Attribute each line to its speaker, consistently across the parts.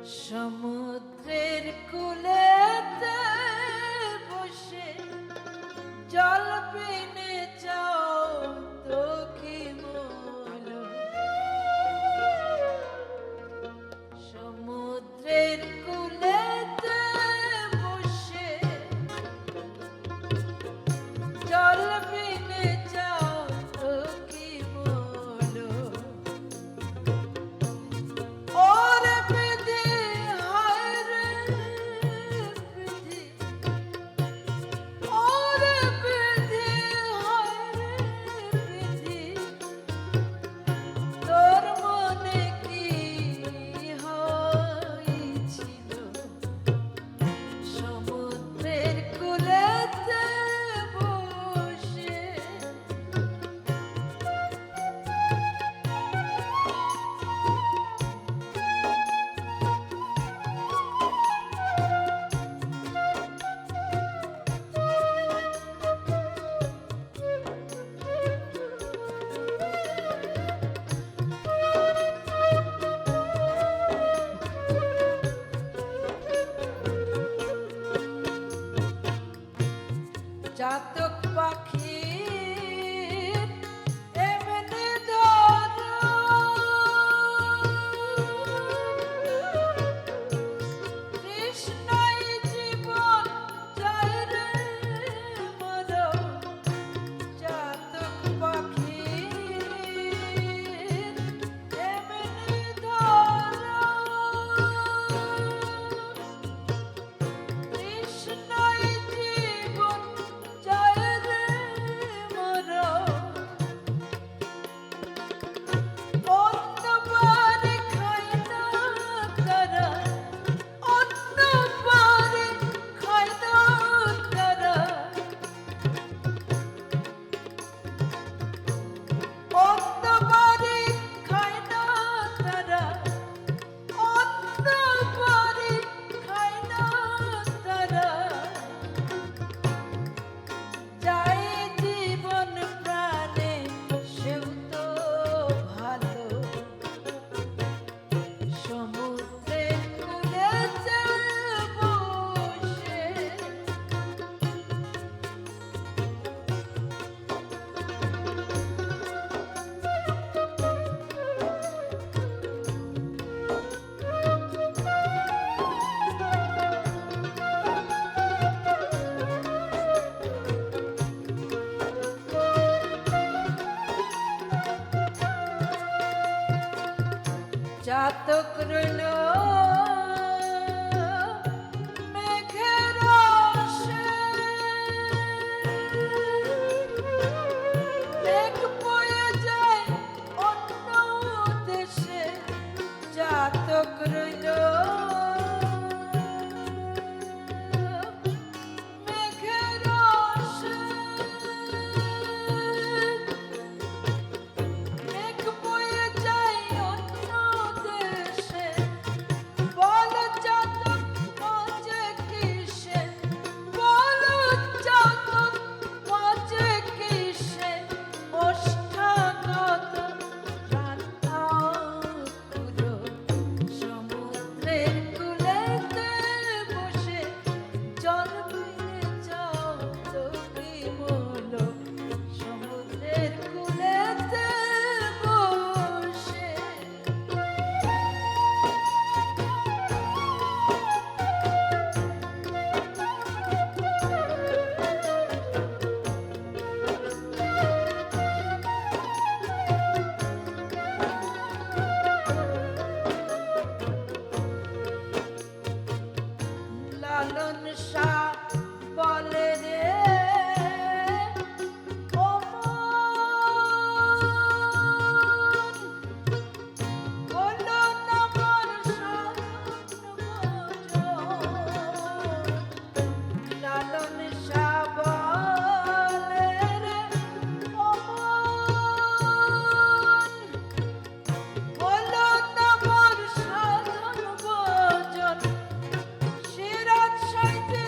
Speaker 1: সমুদ্রের কূলেতে বসে জল পিনে চাও তো কি মূল। সমুদ্রের কূলেতে বসে জল পিনে চাও তো কি মূল। ওরে বিধি হায় রে বিধি, ওরে বিধি হায় রে বিধি, তোর মনে কি হয়েছিল সমুদ্রের কূলেতে বসে। চাতক পাখি এমনি ধরো, কৃষ্ণই জীবন যায় রে মরো। চাতক পাখি এমনি ধরো, কৃষ্ণই জীবন যায় রে মরো। অন্যবারে খায় না তারা, অন্যবারে খায় না তারা, অন্যবারে খায় না তারা, অন্যবারে খায় না তারা। যায় জীবন প্রাণে সেও তো ভালো। সমুদ্রের কূলেতে বসে চাতক রইল মেঘের আশে, মেঘ বয়ে যায় অন্য দেশে। চাতক রইল মেঘের আশে, মেঘ বয়ে যায় অন্য দেশে। বল চাতক বাঁচে কিসে, বল চাতক বাঁচে কিসে। ওষ্ঠাগত প্রাণ আকুল, সমুদ্রের কূলেতে বসে জল পিনে যাও তো কি মূল। সমুদ্রের কূলেতে বসে লালন শাহ বলে রে ও মন, বলো না মোর সাধন ভজন। লালন শাহ বলে রে ও মন, বলো না মোর সাধন ভজন। সিরাজ সাইতে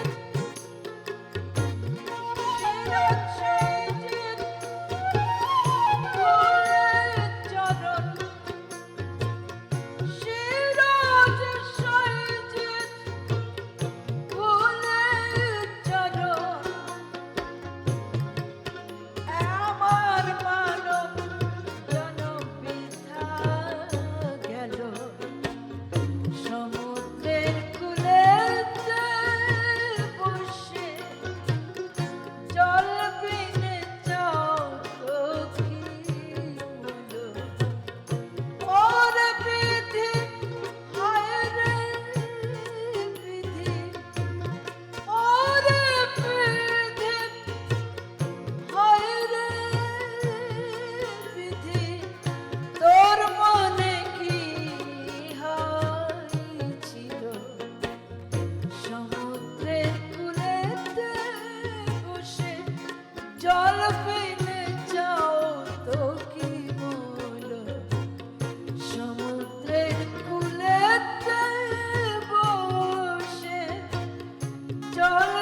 Speaker 1: চল